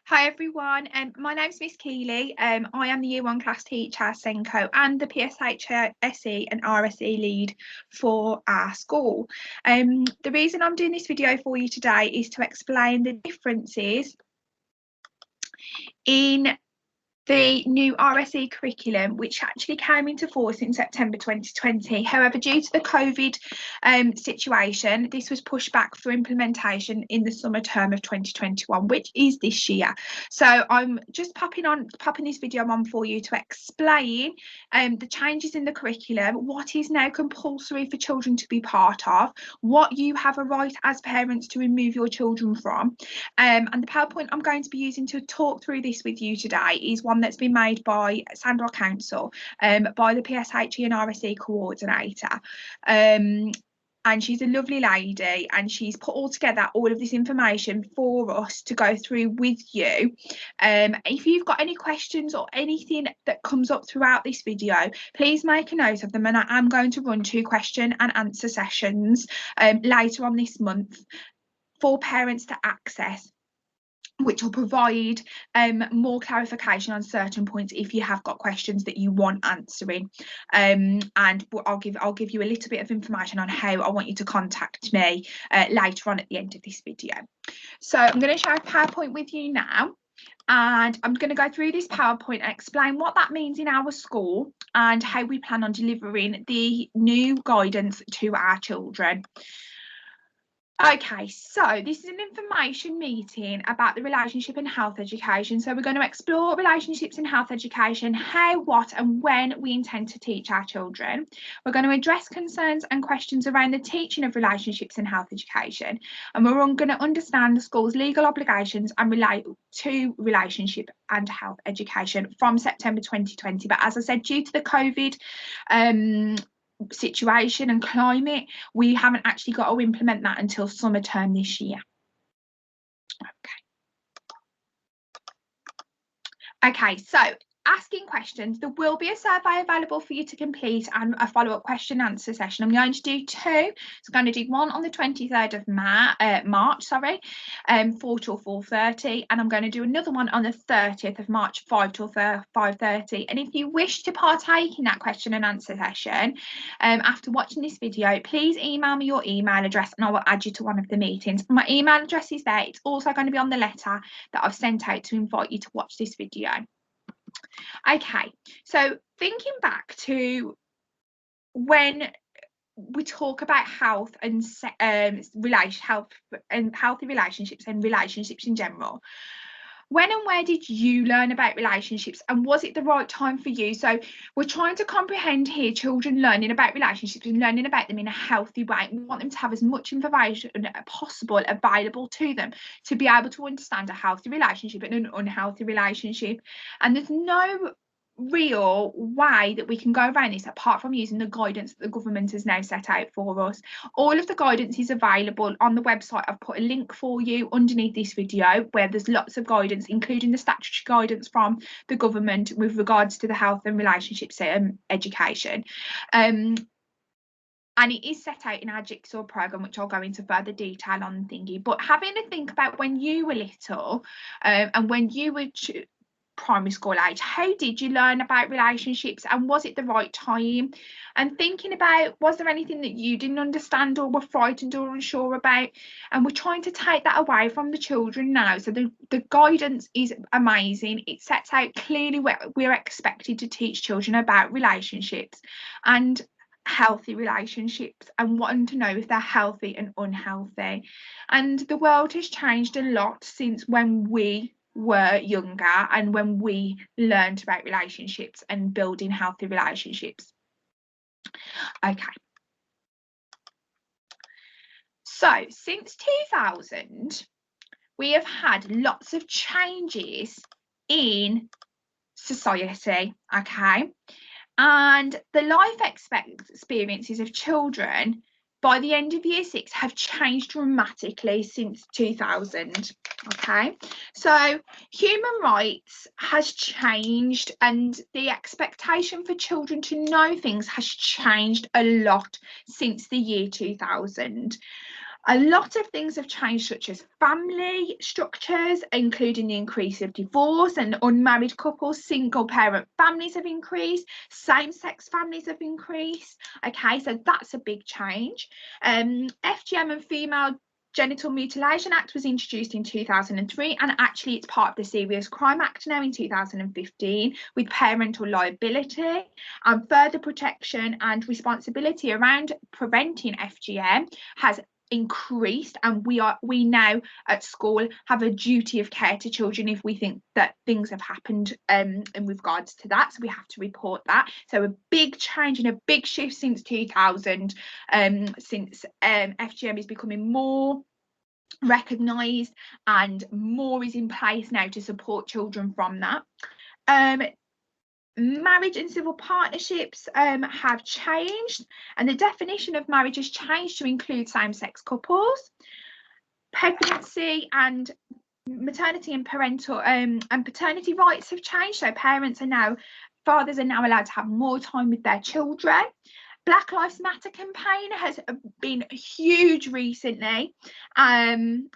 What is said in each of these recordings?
Hi everyone, my name's Miss Keeley. I am the Year 1 class teacher, SENCO, and the PSHE and RSE lead for our school. The reason I'm doing this video for you today is to explain the differences in the new RSE curriculum, which actually came into force in September 2020. However, due to the COVID situation, this was pushed back for implementation in the summer term of 2021, which is this year. So I'm just popping this video on for you to explain the changes in the curriculum, what is now compulsory for children to be part of, what you have a right as parents to remove your children from. And the PowerPoint I'm going to be using to talk through this with you today is one that's been made by Sandwell Council, by the PSHE and RSE coordinator. And she's a lovely lady, and she's put all together all of this information for us to go through with you. If you've got any questions or anything that comes up throughout this video, please make a note of them, and I am going to run 2 question and answer sessions later on this month for parents to access, which will provide more clarification on certain points if you have got questions that you want answering. And I'll give you a little bit of information on how I want you to contact me later on at the end of this video. So I'm going to share a PowerPoint with you now, and I'm going to go through this PowerPoint and explain what that means in our school and how we plan on delivering the new guidance to our children. Okay, so this is an information meeting about the relationship and health education. So we're going to explore relationships in health education, how, what and when we intend to teach our children. We're going to address concerns and questions around the teaching of relationships in health education. And we're going to understand the school's legal obligations and relate to relationship and health education from September 2020. But as I said, due to the COVID situation and climate, we haven't actually got to implement that until summer term this year. Okay, so asking questions, there will be a survey available for you to complete and a follow-up question and answer session. I'm going to do 2. So I'm going to do one on the 23rd of March, 4 till 4:30, and I'm going to do another one on the 30th of March, 5 till 5:30. And if you wish to partake in that question and answer session after watching this video, please email me your email address and I will add you to one of the meetings. My email address is there. It's also going to be on the letter that I've sent out to invite you to watch this video. Okay, so thinking back to when we talk about health and health and healthy relationships and relationships in general, when and where did you learn about relationships, and was it the right time for you? So we're trying to comprehend here children learning about relationships and learning about them in a healthy way. We want them to have as much information as possible available to them to be able to understand a healthy relationship and an unhealthy relationship. And there's no real way that we can go around this apart from using the guidance that the government has now set out for us. All of the guidance is available on the website. I've put a link for you underneath this video where there's lots of guidance, including the statutory guidance from the government with regards to the health and relationships education. And it is set out in our Jigsaw programme, which I'll go into further detail on thingy. But having a think about when you were little and when you were primary school age, how did you learn about relationships, and was it the right time? And thinking about, was there anything that you didn't understand or were frightened or unsure about? And we're trying to take that away from the children now. So the guidance is amazing. It sets out clearly what we're expected to teach children about relationships and healthy relationships, and wanting to know if they're healthy and unhealthy. And the world has changed a lot since when we were younger and when we learned about relationships and building healthy relationships. Okay, so since 2000 we have had lots of changes in society, okay, and the life experiences of children by the end of year 6 have changed dramatically since 2000. Okay, so human rights has changed and the expectation for children to know things has changed a lot since the year 2000. A lot of things have changed, such as family structures, including the increase of divorce and unmarried couples. Single parent families have increased, same-sex families have increased. Okay, so that's a big change. FGM and Female Genital Mutilation Act was introduced in 2003, and actually it's part of the Serious Crime Act now in 2015, with parental liability and further protection and responsibility around preventing FGM has increased, and we now at school have a duty of care to children if we think that things have happened in regards to that, so we have to report that. So a big change and a big shift since 2000, since FGM is becoming more recognised and more is in place now to support children from that. Marriage and civil partnerships have changed, and the definition of marriage has changed to include same-sex couples. Pregnancy and maternity and parental and paternity rights have changed, so fathers are now allowed to have more time with their children. Black Lives Matter campaign has been huge recently, and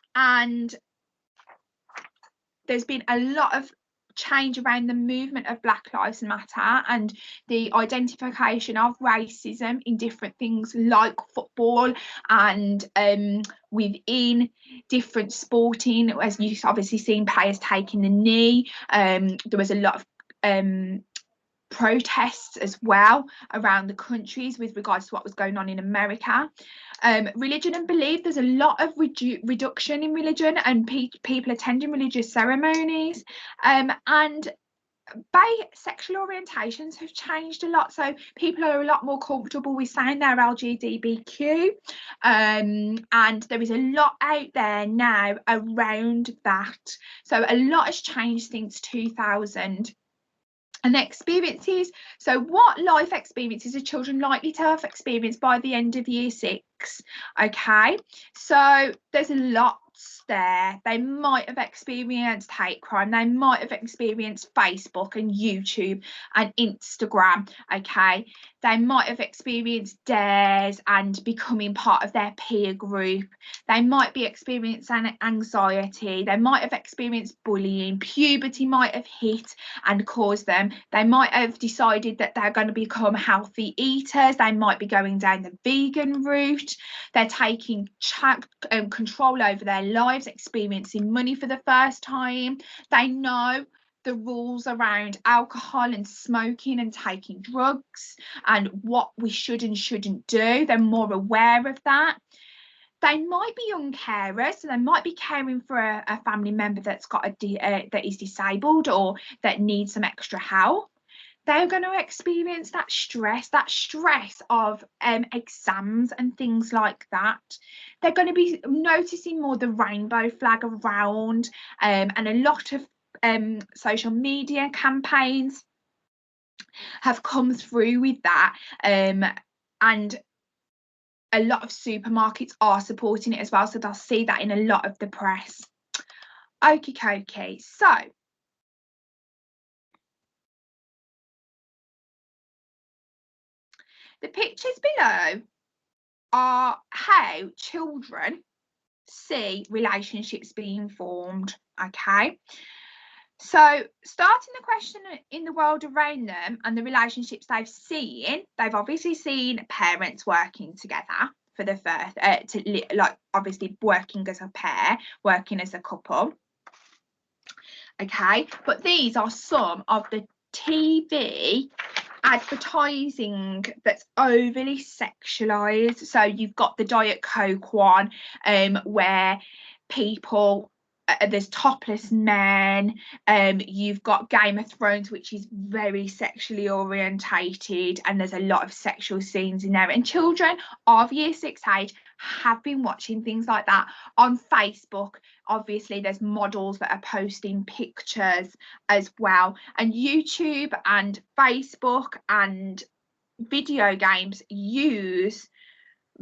there's been a lot of change around the movement of Black Lives Matter and the identification of racism in different things like football and within different sporting, as you've obviously seen players taking the knee. There was a lot of protests as well around the countries with regards to what was going on in America. Religion and belief, there's a lot of reduction in religion and people attending religious ceremonies, and sexual orientations have changed a lot, so people are a lot more comfortable with saying they're LGBTQ, and there is a lot out there now around that, so a lot has changed since 2000. And experiences, so what life experiences are children likely to have experienced by the end of year 6? Okay, so there's lots there. They might have experienced hate crime, they might have experienced Facebook and YouTube and Instagram. Okay, they might have experienced dares and becoming part of their peer group. They might be experiencing anxiety, they might have experienced bullying, puberty might have hit and caused them. They might have decided that they're going to become healthy eaters, they might be going down the vegan route, they're taking control over their lives, experiencing money for the first time. They know the rules around alcohol and smoking and taking drugs and what we should and shouldn't do. They're more aware of that. They might be young carers, so they might be caring for a family member that's got that is disabled or that needs some extra help. They're going to experience that stress of exams and things like that. They're going to be noticing more the rainbow flag around, and a lot of social media campaigns have come through with that, and a lot of supermarkets are supporting it as well, so they'll see that in a lot of the press. Okay, so the pictures below are how children see relationships being formed. Okay, so starting the question in the world around them and the relationships they've obviously seen parents working together for the first like obviously working as a pair, working as a couple. Okay, but these are some of the TV advertising that's overly sexualized. So you've got the Diet Coke one, where people there's topless men, you've got Game of Thrones, which is very sexually orientated, and there's a lot of sexual scenes in there, and children of year 6 age have been watching things like that on Facebook. Obviously there's models that are posting pictures as well, and YouTube and Facebook and video games use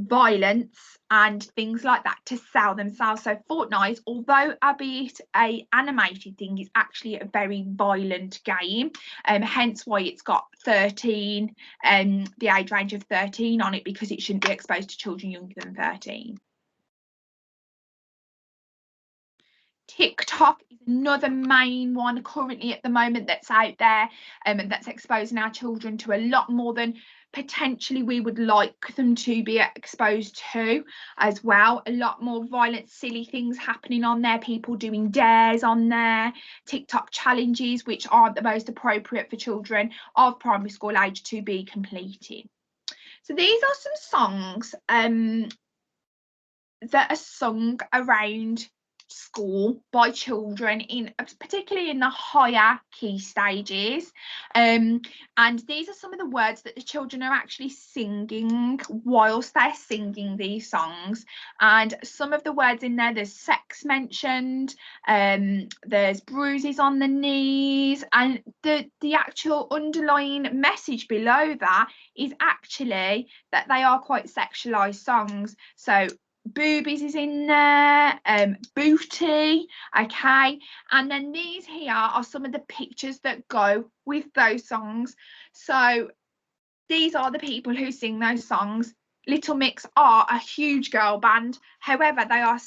violence and things like that to sell themselves. So Fortnite, although albeit a animated thing, is actually a very violent game, hence why it's got 13, the age range of 13 on it, because it shouldn't be exposed to children younger than 13. TikTok is another main one currently at the moment that's out there, and that's exposing our children to a lot more than potentially we would like them to be exposed to as well. A lot more violent, silly things happening on there, people doing dares on there, TikTok challenges which aren't the most appropriate for children of primary school age to be completing. So these are some songs that are sung around school by children, in particularly in the higher key stages, and these are some of the words that the children are actually singing whilst they're singing these songs. And some of the words in there, there's sex mentioned, there's bruises on the knees, and the actual underlying message below that is actually that they are quite sexualized songs. So boobies is in there, booty, okay, and then these here are some of the pictures that go with those songs. So these are the people who sing those songs. Little Mix are a huge girl band, however they are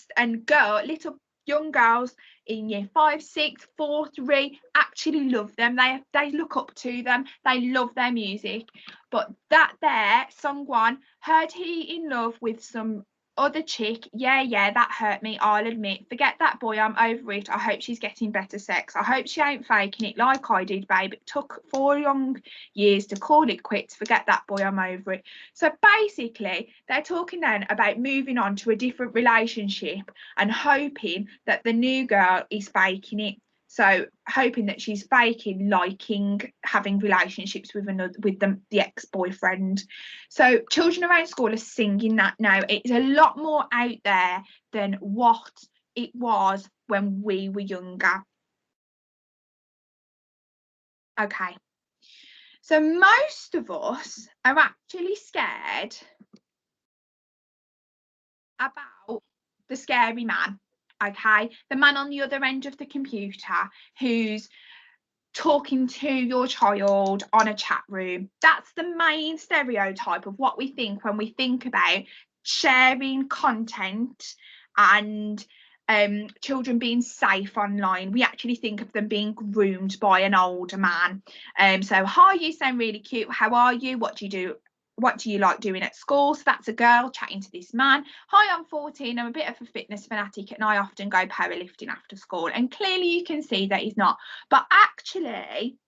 little young girls in year 5, 6, 4, 3 actually love them. They look up to them, they love their music. But that there, song 1, heard he in love with some other chick, yeah, that hurt me, I'll admit. Forget that boy, I'm over it. I hope she's getting better sex. I hope she ain't faking it like I did, babe. It took 4 long years to call it quits. Forget that boy, I'm over it. So basically, they're talking then about moving on to a different relationship and hoping that the new girl is faking it. So hoping that she's faking liking having relationships with the ex-boyfriend. So children around school are singing that now. It's a lot more out there than what it was when we were younger. Okay. So most of us are actually scared about the scary man. Okay, the man on the other end of the computer who's talking to your child on a chat room. That's the main stereotype of what we think when we think about sharing content and children being safe online. We actually think of them being groomed by an older man. So hi, you sound really cute, how are you, what do you do, what do you like doing at school? So that's a girl chatting to this man. Hi, I'm 14, I'm a bit of a fitness fanatic and I often go powerlifting after school. And clearly you can see that he's not. But actually,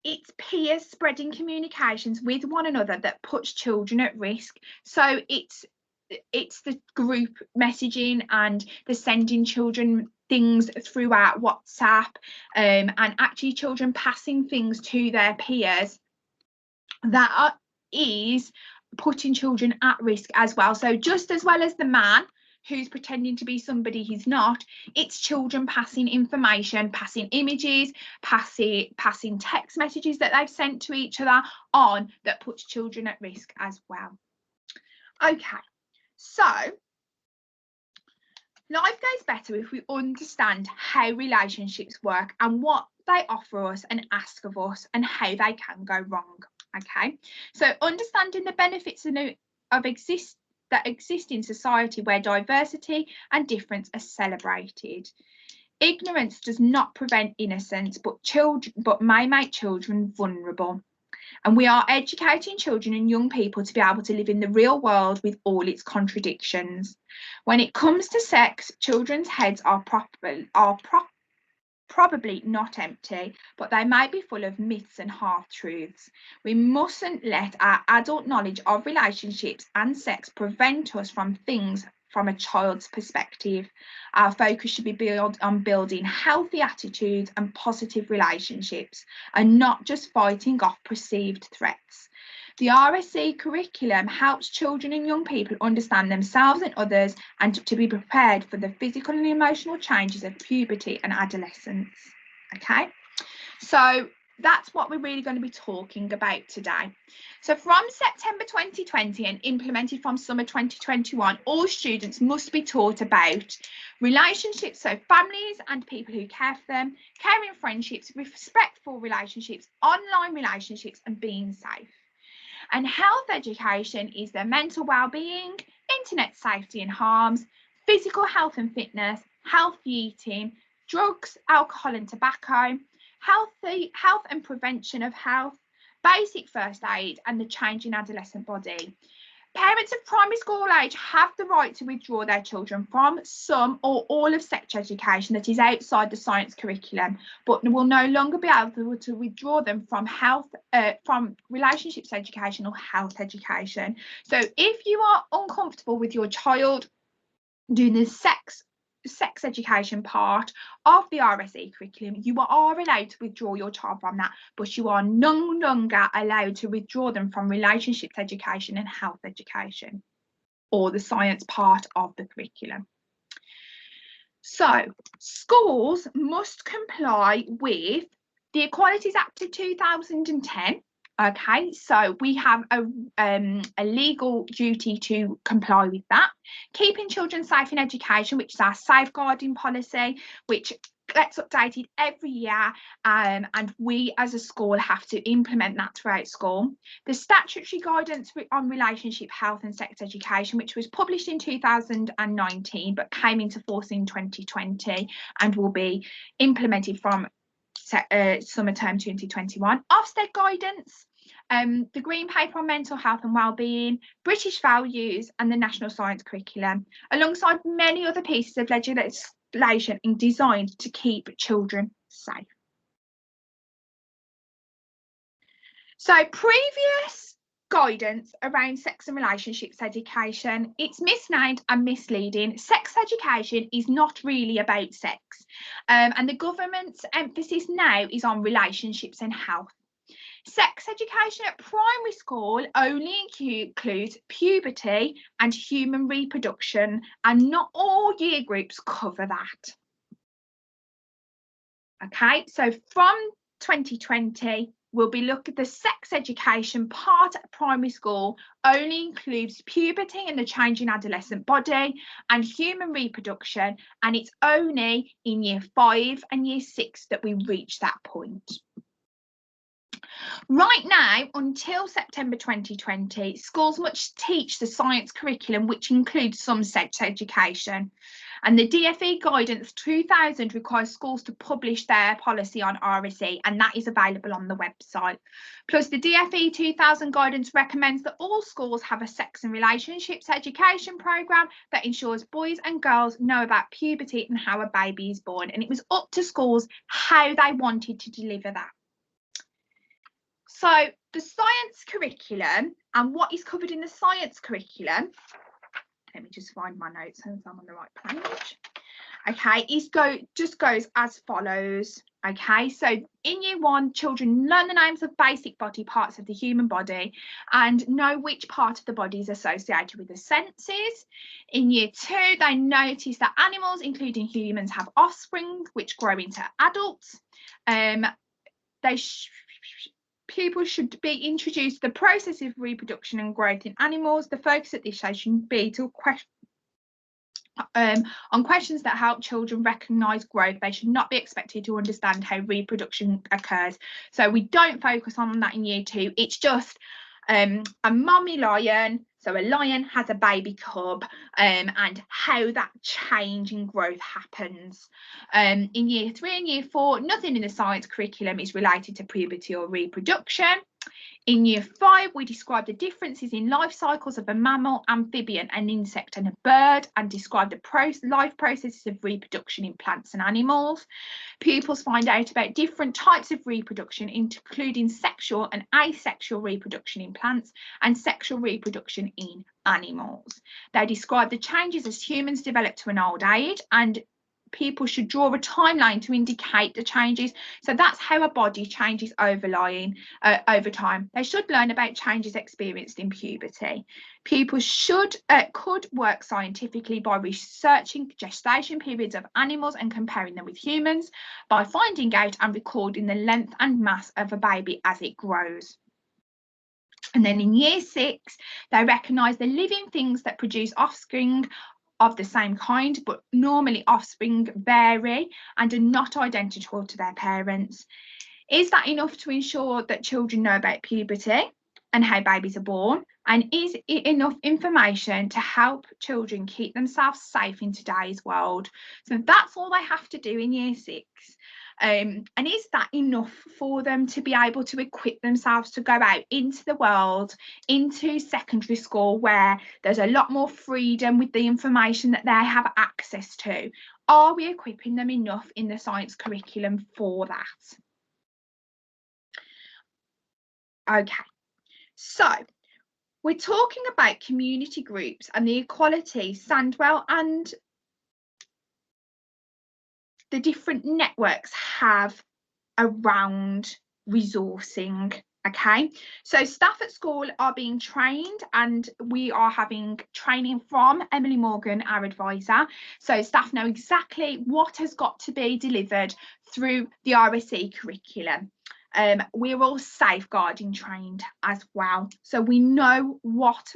it's peers spreading communications with one another that puts children at risk. So it's the group messaging and the sending children things throughout WhatsApp, and actually children passing things to their peers that is putting children at risk as well. So just as well as the man who's pretending to be somebody he's not, it's children passing information, passing images, passing text messages that they've sent to each other on that puts children at risk as well. Okay, so life goes better if we understand how relationships work and what they offer us and ask of us and how they can go wrong. Okay, so understanding the benefits that exist in society where diversity and difference are celebrated. Ignorance does not prevent innocence, but may make children vulnerable. And we are educating children and young people to be able to live in the real world with all its contradictions. When it comes to sex, children's heads are probably not empty, but they may be full of myths and half-truths. We mustn't let our adult knowledge of relationships and sex prevent us from things from a child's perspective. Our focus should be on building healthy attitudes and positive relationships, and not just fighting off perceived threats. The RSC curriculum helps children and young people understand themselves and others and to be prepared for the physical and emotional changes of puberty and adolescence. Okay, so that's what we're really going to be talking about today. So from September 2020 and implemented from summer 2021, all students must be taught about relationships, so families and people who care for them, caring friendships, respectful relationships, online relationships, and being safe. And health education is their mental well-being, internet safety and harms, physical health and fitness, healthy eating, drugs, alcohol and tobacco, health and prevention of health, basic first aid, and the changing adolescent body. Parents of primary school age have the right to withdraw their children from some or all of sex education that is outside the science curriculum, but will no longer be able to withdraw them from from relationships education or health education. So if you are uncomfortable with your child doing the sex education part of the RSE curriculum, you are allowed to withdraw your child from that, but you are no longer allowed to withdraw them from relationships education and health education, or the science part of the curriculum. So schools must comply with the Equalities Act of 2010. Okay, so we have a legal duty to comply with that. Keeping children safe in education, which is our safeguarding policy, which gets updated every year, and we as a school have to implement that throughout school. The statutory guidance on relationship health and sex education, which was published in 2019 but came into force in 2020 and will be implemented from summer term 2021. Ofsted guidance, the Green Paper on Mental Health and Wellbeing, British Values, and the National Science Curriculum, alongside many other pieces of legislation designed to keep children safe. So previous guidance around sex and relationships education, it's misnamed and misleading. Sex education is not really about sex, and the government's emphasis now is on relationships and health. Sex education at primary school only includes puberty and human reproduction, and not all year groups cover that. Okay, so from 2020, we'll be looking at the sex education part at primary school only includes puberty and the changing adolescent body and human reproduction, and it's only in year 5 and year 6 that we reach that point. Right now, until September 2020, schools must teach the science curriculum, which includes some sex education. And the DfE Guidance 2000 requires schools to publish their policy on RSE, and that is available on the website. Plus, the DfE 2000 Guidance recommends that all schools have a sex and relationships education programme that ensures boys and girls know about puberty and how a baby is born. And it was up to schools how they wanted to deliver that. So the science curriculum and what is covered in the science curriculum, let me just find my notes so I'm on the right page. Okay, just goes as follows. Okay, so in year 1, children learn the names of basic body parts of the human body and know which part of the body is associated with the senses. In year 2, they notice that animals, including humans, have offspring which grow into adults. Pupils should be introduced to the process of reproduction and growth in animals. The focus at this stage should be to on questions that help children recognise growth. They should not be expected to understand how reproduction occurs. So we don't focus on that in year 2. It's just a mummy lion. So a lion has a baby cub, and how that change in growth happens. In year 3 and year 4, nothing in the science curriculum is related to puberty or reproduction. In year 5, we describe the differences in life cycles of a mammal, amphibian, an insect and a bird, and describe the life processes of reproduction in plants and animals. Pupils find out about different types of reproduction, including sexual and asexual reproduction in plants and sexual reproduction in animals. They describe the changes as humans develop to an old age, and people should draw a timeline to indicate the changes. So that's how a body changes over time. They should learn about changes experienced in puberty. Pupils could work scientifically by researching gestation periods of animals and comparing them with humans, by finding out and recording the length and mass of a baby as it grows. And then in year 6, they recognise the living things that produce offspring of the same kind, but normally offspring vary and are not identical to their parents. Is that enough to ensure that children know about puberty and how babies are born? And is it enough information to help children keep themselves safe in today's world? So that's all they have to do in year 6. And is that enough for them to be able to equip themselves to go out into the world, into secondary school, where there's a lot more freedom with the information that they have access to? Are we equipping them enough in the science curriculum for that? Okay, so we're talking about community groups and the equality Sandwell and the different networks have around resourcing. Okay, so staff at school are being trained, and we are having training from Emily Morgan, our advisor. So staff know exactly what has got to be delivered through the RSE curriculum. We're all safeguarding trained as well, so we know what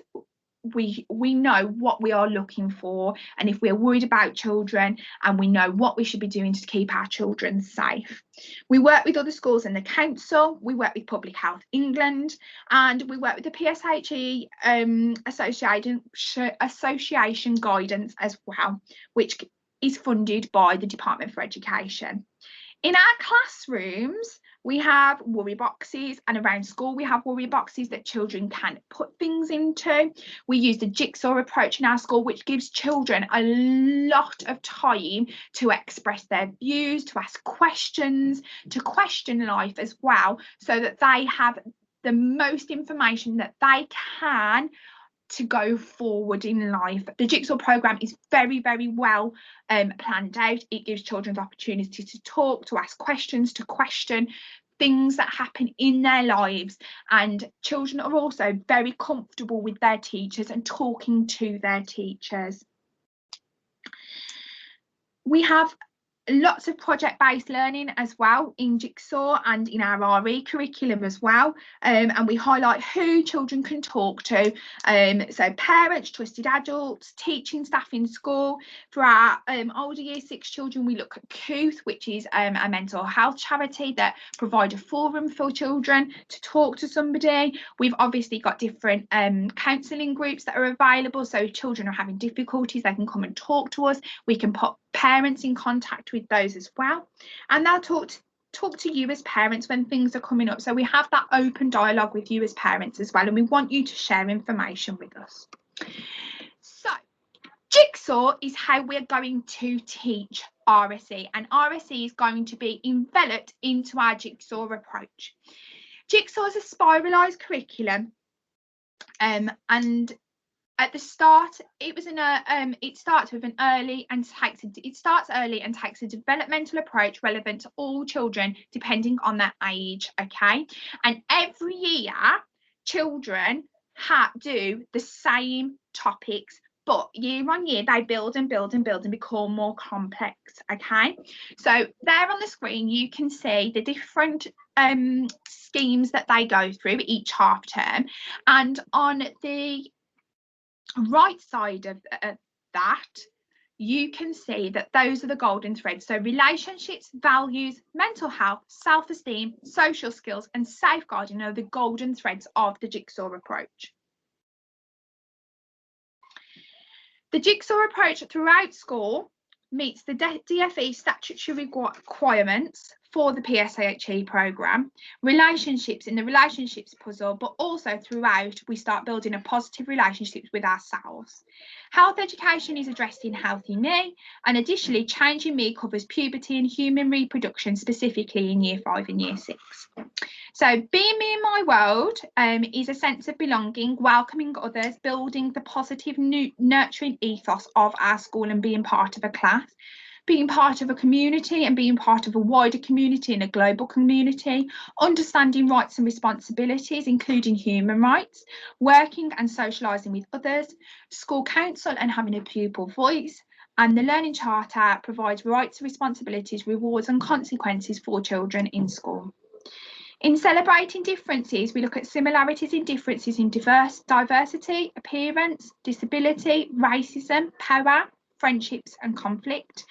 we know what we are looking for, and if we're worried about children, and we know what we should be doing to keep our children safe. We work with other schools in the council, we work with Public Health England, and we work with the PSHE association guidance as well, which is funded by the Department for Education. In our classrooms, we have worry boxes, and around school we have worry boxes that children can put things into. We use the jigsaw approach in our school, which gives children a lot of time to express their views, to ask questions, to question life as well, so that they have the most information that they can to go forward in life. The Jigsaw programme is very, very well planned out. It gives children the opportunity to talk, to ask questions, to question things that happen in their lives, and children are also very comfortable with their teachers and talking to their teachers. We have lots of project-based learning as well in Jigsaw and in our RE curriculum as well, and we highlight who children can talk to, so parents, trusted adults, teaching staff in school. For our older year 6 children, we look at COOTH, which is a mental health charity that provide a forum for children to talk to somebody. We've obviously got different counselling groups that are available, so if children are having difficulties, they can come and talk to us. We can put parents in contact with those as well, and they'll talk to you as parents when things are coming up. So we have that open dialogue with you as parents as well, and we want you to share information with us. So Jigsaw is how we're going to teach RSE, and RSE is going to be enveloped into our Jigsaw approach. Jigsaw is a spiralised curriculum, and at the start, it starts early and takes a developmental approach relevant to all children, depending on their age. Okay, and every year, children do the same topics, but year on year they build and build and build and become more complex. Okay, so there on the screen you can see the different schemes that they go through each half term, and on the right side of that, you can see that those are the golden threads. So relationships, values, mental health, self-esteem, social skills, and safeguarding are the golden threads of the Jigsaw approach. The Jigsaw approach throughout school meets the DfE statutory requirements for the PSHE programme, relationships in the relationships puzzle, but also throughout we start building a positive relationships with ourselves. Health education is addressed in Healthy Me, and additionally Changing Me covers puberty and human reproduction, specifically in year 5 and year 6. So Being Me in My World is a sense of belonging, welcoming others, building the positive nurturing ethos of our school and being part of a class, being part of a community and being part of a wider community and a global community, understanding rights and responsibilities, including human rights, working and socialising with others, school council and having a pupil voice, and the Learning Charter provides rights, responsibilities, rewards and consequences for children in school. In Celebrating Differences, we look at similarities and differences in diversity, appearance, disability, racism, power, friendships and conflict.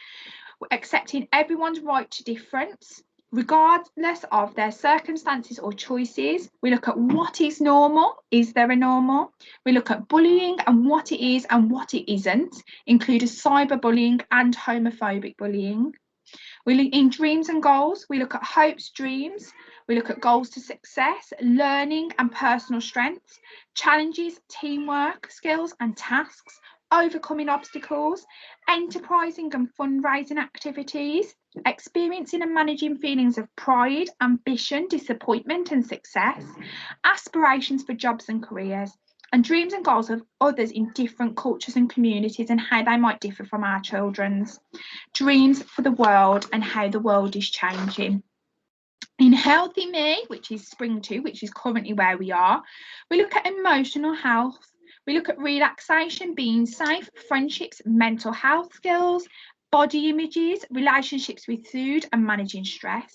We're accepting everyone's right to difference, regardless of their circumstances or choices. We look at what is normal. Is there a normal? We look at bullying and what it is and what it isn't, including cyberbullying and homophobic bullying. We look in dreams and goals. We look at hopes, dreams. We look at goals to success, learning and personal strengths, challenges, teamwork, skills and tasks, overcoming obstacles, enterprising and fundraising activities, experiencing and managing feelings of pride, ambition, disappointment and success, aspirations for jobs and careers, and dreams and goals of others in different cultures and communities and how they might differ from our children's. Dreams for the world and how the world is changing. In Healthy Me, which is Spring 2, which is currently where we are, we look at emotional health. We look at relaxation, being safe, friendships, mental health skills, body images, relationships with food and managing stress.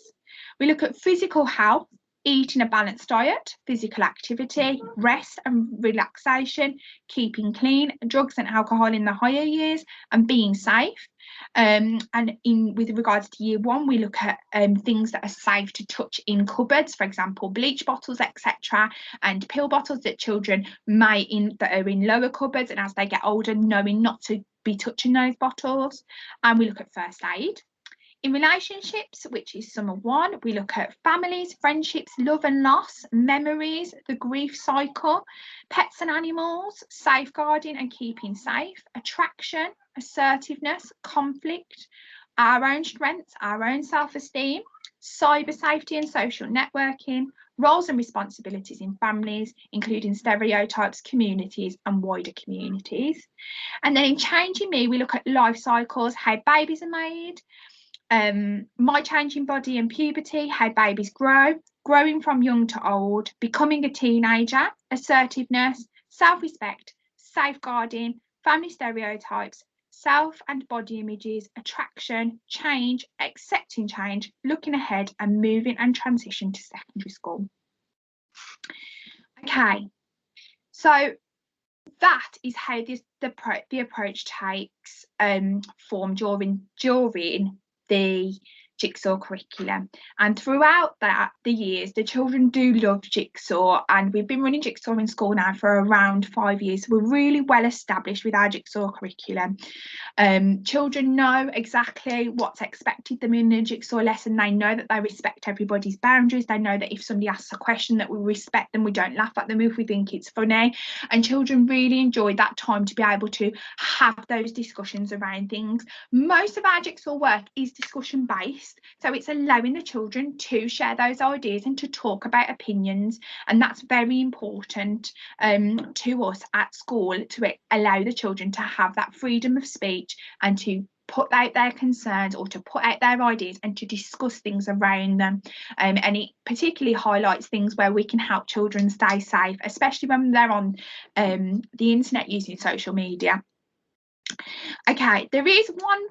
We look at physical health, eating a balanced diet, physical activity, rest and relaxation, keeping clean, drugs and alcohol in the higher years, and being safe. And with regards to year 1, we look at things that are safe to touch in cupboards, for example, bleach bottles, etc., and pill bottles that children that are in lower cupboards, and as they get older, knowing not to be touching those bottles. And we look at first aid. In relationships, which is summer 1, we look at families, friendships, love and loss, memories, the grief cycle, pets and animals, safeguarding and keeping safe, attraction, assertiveness, conflict, our own strengths, our own self-esteem, cyber safety and social networking, roles and responsibilities in families, including stereotypes, communities and wider communities. And then in Changing Me, we look at life cycles, how babies are made, my changing body and puberty, how babies grow, growing from young to old, becoming a teenager, assertiveness, self-respect, safeguarding, family stereotypes, self and body images, attraction, change, accepting change, looking ahead and moving and transition to secondary school. Okay, so that is how the approach takes form during the Jigsaw curriculum. And throughout the years, the children do love Jigsaw, and we've been running Jigsaw in school now for around 5 years. So we're really well established with our Jigsaw curriculum. Children know exactly what's expected them in the Jigsaw lesson. They know that they respect everybody's boundaries. They know that if somebody asks a question, that we respect them. We don't laugh at them if we think it's funny. And children really enjoy that time to be able to have those discussions around things. Most of our Jigsaw work is discussion based, so it's allowing the children to share those ideas and to talk about opinions, and that's very important to us at school, to allow the children to have that freedom of speech and to put out their concerns or to put out their ideas and to discuss things around them. And it particularly highlights things where we can help children stay safe, especially when they're on the internet using social media. Okay, there is one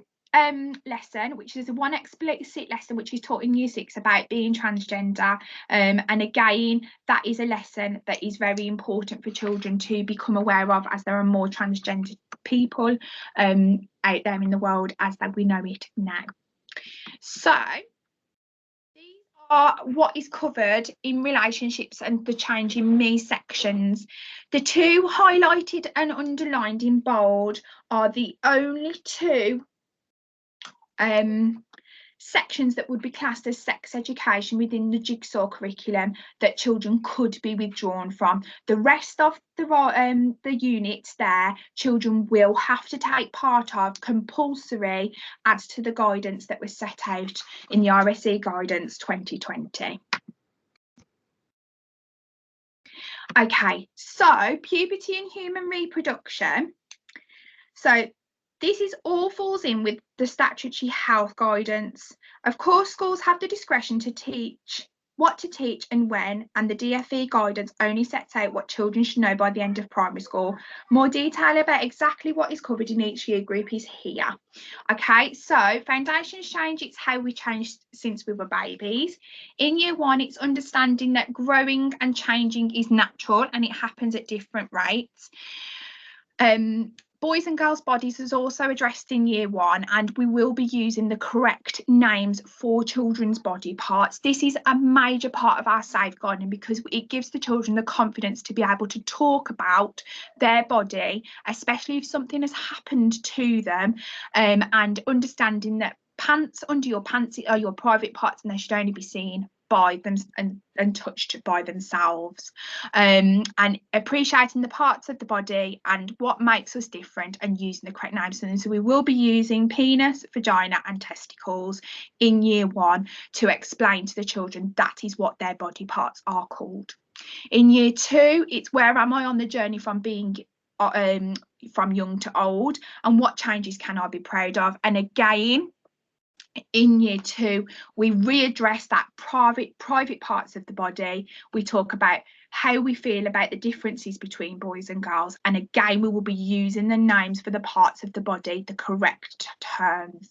lesson, which is one explicit lesson which is taught in year 6 about being transgender, and again that is a lesson that is very important for children to become aware of, as there are more transgender people out there in the world as that we know it now. So these are what is covered in relationships and the Changing Me sections. The 2 highlighted and underlined in bold are the only 2 sections that would be classed as sex education within the Jigsaw curriculum that children could be withdrawn from. The rest of the units there, children will have to take part of, compulsory, as to the guidance that was set out in the RSE Guidance 2020. Okay, so puberty and human reproduction. So this is all falls in with the statutory health guidance. Of course, schools have the discretion to teach what to teach and when, and the DfE guidance only sets out what children should know by the end of primary school. More detail about exactly what is covered in each year group is here. Okay, so foundations change, it's how we changed since we were babies. In year 1, it's understanding that growing and changing is natural and it happens at different rates. boys and girls' bodies is also addressed in year 1, and we will be using the correct names for children's body parts. This is a major part of our safeguarding because it gives the children the confidence to be able to talk about their body, especially if something has happened to them, and understanding that pants under your pants are your private parts and they should only be seen by them and touched by themselves, and appreciating the parts of the body and what makes us different and using the correct names. And so we will be using penis, vagina and testicles in year 1 to explain to the children that is what their body parts are called. In year 2, it's where am I on the journey from being from young to old, and what changes can I be proud of. And again, in year 2, we readdress that private parts of the body. We talk about how we feel about the differences between boys and girls, and again we will be using the names for the parts of the body, the correct terms.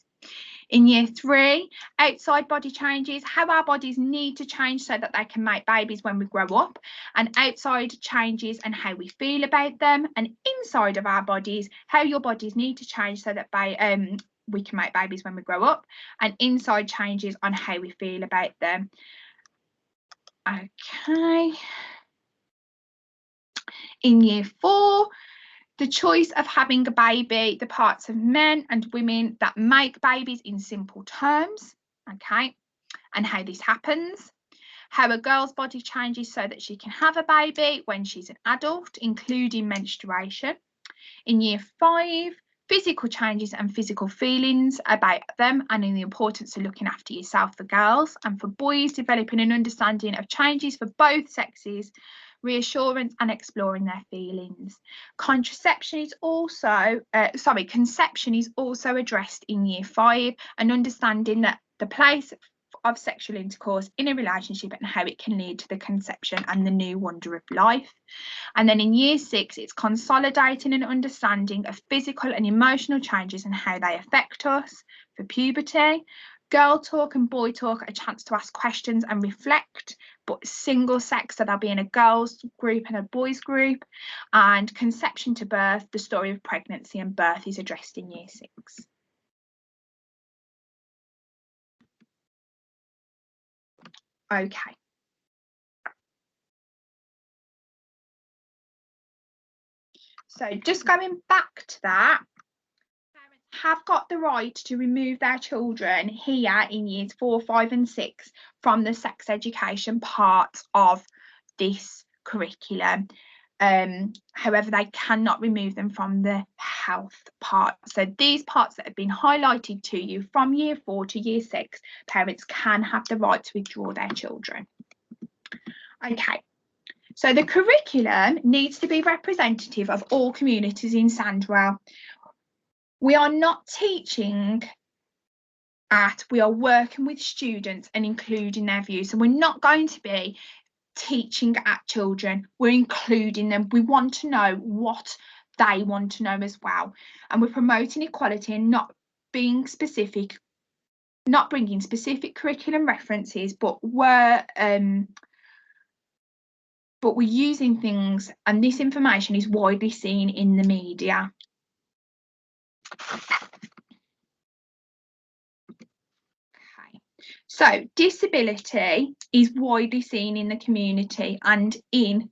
In year 3, outside body changes, how our bodies need to change so that they can make babies when we grow up, and outside changes and how we feel about them, and inside of our bodies, how your bodies need to change so that we can make babies when we grow up, and inside changes on how we feel about them. Okay. In year 4, the choice of having a baby, the parts of men and women that make babies in simple terms, okay, and how this happens. How a girl's body changes so that she can have a baby when she's an adult, including menstruation. In year 5, physical changes and physical feelings about them, and in the importance of looking after yourself for girls, and for boys, developing an understanding of changes for both sexes, reassurance and exploring their feelings. Conception is also addressed in year 5, and understanding that the place of sexual intercourse in a relationship and how it can lead to the conception and the new wonder of life. And then in year 6, it's consolidating an understanding of physical and emotional changes and how they affect us. For puberty, girl talk and boy talk, a chance to ask questions and reflect, but single sex, so there'll be in a girls group and a boys group. And conception to birth, the story of pregnancy and birth, is addressed in year 6. Okay. So just going back to that, parents have got the right to remove their children here in years 4, 5 and 6 from the sex education part of this curriculum. However, they cannot remove them from the health part. So these parts that have been highlighted to you from year 4 to year 6, parents can have the right to withdraw their children. Okay. So the curriculum needs to be representative of all communities in Sandwell. We are not teaching we are working with students and including their views. So we're not going to be teaching at children, we're including them. We want to know what they want to know as well. And we're promoting equality and not being specific, not bringing specific curriculum references, but we're using things, and this information is widely seen in the media. Okay. So disability is widely seen in the community and in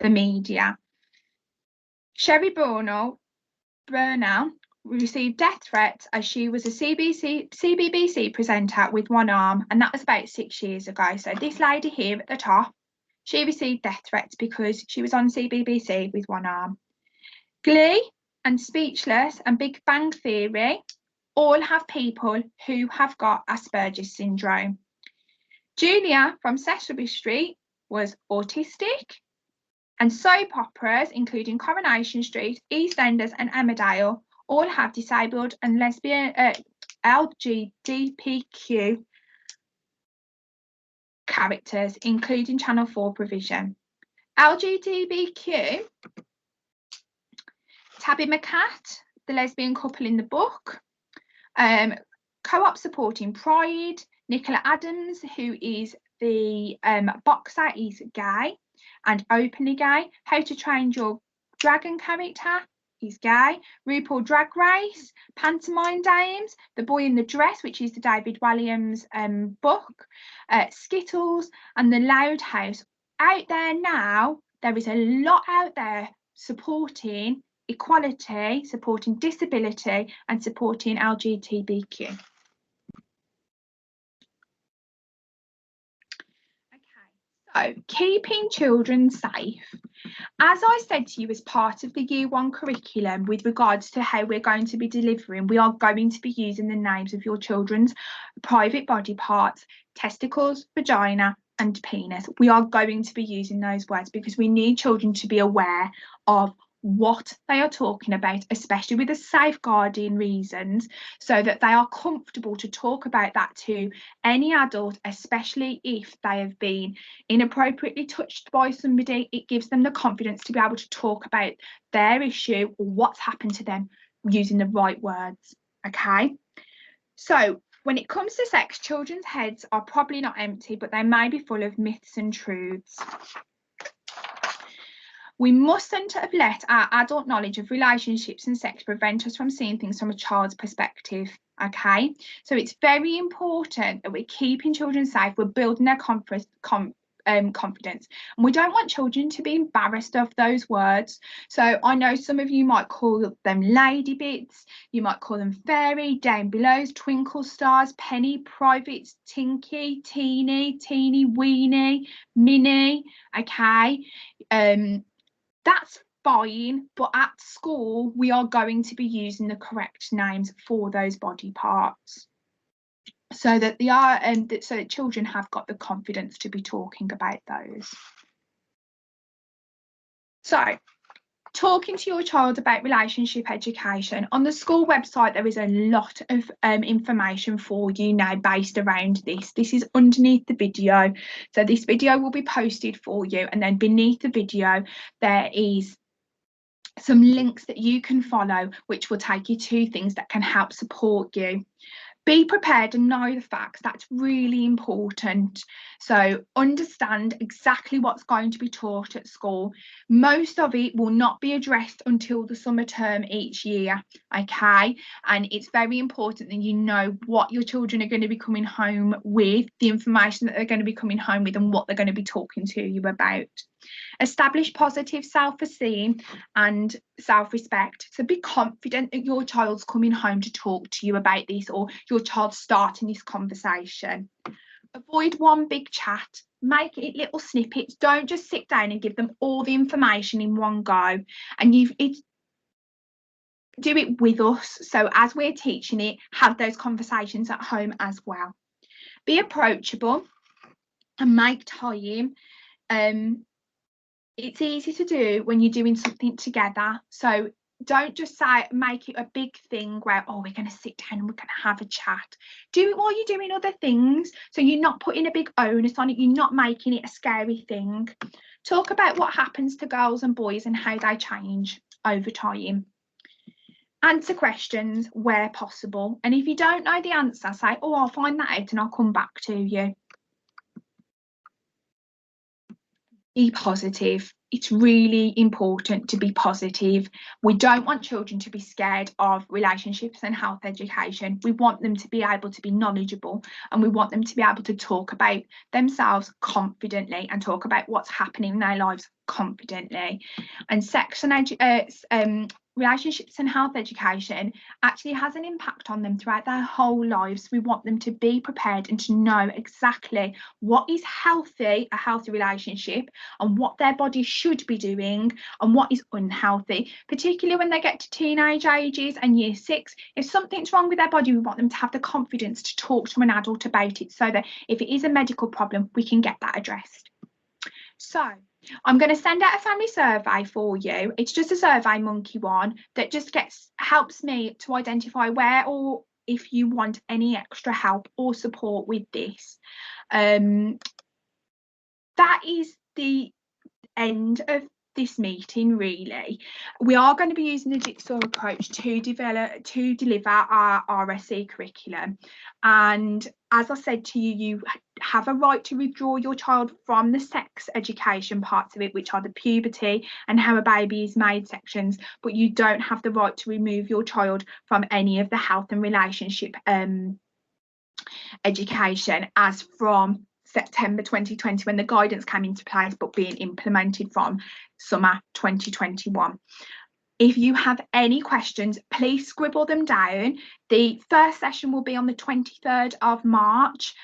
the media. Sherry Burnell received death threats as she was a CBBC presenter with one arm, and that was about 6 years ago. So this lady here at the top, she received death threats because she was on CBBC with one arm. Glee and Speechless and Big Bang Theory all have people who have got Asperger's syndrome. Julia from Sesame Street was autistic, and soap operas, including Coronation Street, EastEnders and Emmerdale, all have disabled and lesbian LGBTQ characters, including Channel 4 provision. LGBTQ, Tabby McCat, the lesbian couple in the book, Co-op supporting Pride, Nicola Adams, who is the boxer, is gay and openly gay, How to Train Your Dragon character, is gay, RuPaul Drag Race, Pantomime Dames, The Boy in the Dress, which is the David Walliams book, Skittles, and The Loud House. Out there now, there is a lot out there supporting equality, supporting disability, and supporting LGBTQ. So, keeping children safe. As I said to you, as part of the Year 1 curriculum, with regards to how we're going to be delivering, we are going to be using the names of your children's private body parts, testicles, vagina, and penis. We are going to be using those words because we need children to be aware of what they are talking about, especially with the safeguarding reasons, so that they are comfortable to talk about that to any adult, especially if they have been inappropriately touched by somebody. It gives them the confidence to be able to talk about their issue or what's happened to them using the right words. Okay, so when it comes to sex, children's heads are probably not empty, but they may be full of myths and truths. We mustn't have let our adult knowledge of relationships and sex prevent us from seeing things from a child's perspective. Okay, so it's very important that we're keeping children safe, we're building their confidence, and we don't want children to be embarrassed of those words. So I know some of you might call them lady bits, you might call them fairy, down belows, twinkle stars, penny, privates, tinky, teeny weeny, mini. Okay, that's fine, but at school we are going to be using the correct names for those body parts, so that they are so that children have got the confidence to be talking about those. So, talking to your child about relationship education, on the school website there is a lot of information for you now based around this. This is underneath the video, so this video will be posted for you, and then beneath the video there is some links that you can follow which will take you to things that can help support you. Be prepared and know the facts. That's really important. So understand exactly what's going to be taught at school. Most of it will not be addressed until the summer term each year, okay? And it's very important that you know what your children are going to be coming home with, the information that they're going to be coming home with, and what they're going to be talking to you about. Establish positive self-esteem and self-respect. So be confident that your child's coming home to talk to you about this, or your child's starting this conversation. Avoid one big chat. Make it little snippets. Don't just sit down and give them all the information in one go. And do it with us. So as we're teaching it, have those conversations at home as well. Be approachable and make time. It's easy to do when you're doing something together. So don't just make it a big thing where, oh, we're going to sit down and we're going to have a chat. Do it while you're doing other things. So you're not putting a big onus on it. You're not making it a scary thing. Talk about what happens to girls and boys and how they change over time. Answer questions where possible. And if you don't know the answer, say, oh, I'll find that out and I'll come back to you. Be positive. It's really important to be positive. We don't want children to be scared of relationships and health education. We want them to be able to be knowledgeable, and we want them to be able to talk about themselves confidently and talk about what's happening in their lives confidently. And sex and relationships and health education actually has an impact on them throughout their whole lives. We want them to be prepared and to know exactly what is healthy, a healthy relationship, and what their body should be doing and what is unhealthy, particularly when they get to teenage ages and year 6. If something's wrong with their body, we want them to have the confidence to talk to an adult about it, so that if it is a medical problem, we can get that addressed. So I'm going to send out a family survey for you. It's just a Survey Monkey one that just helps me to identify where, or if you want any extra help or support with this. That is the end of this meeting, really. We are going to be using the Jigsaw approach to deliver our RSE curriculum, and as I said to you, you have a right to withdraw your child from the sex education parts of it, which are the puberty and how a baby is made sections, but you don't have the right to remove your child from any of the health and relationship education as from September 2020 when the guidance came into place, but being implemented from summer 2021. If you have any questions, please scribble them down. The first session will be on the 23rd of March,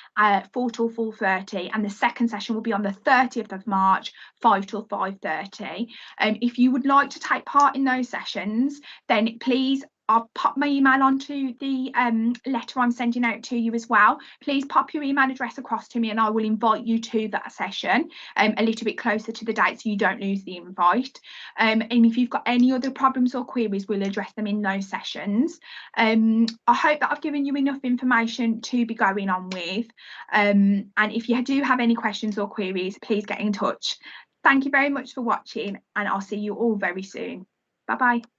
4 till 4:30, and the second session will be on the 30th of March, 5 till 5:30. If you would like to take part in those sessions, then please, I'll pop my email onto the letter I'm sending out to you as well. Please pop your email address across to me and I will invite you to that session a little bit closer to the date so you don't lose the invite. And if you've got any other problems or queries, we'll address them in those sessions. I hope that I've given you enough information to be going on with. And if you do have any questions or queries, please get in touch. Thank you very much for watching and I'll see you all very soon. Bye bye.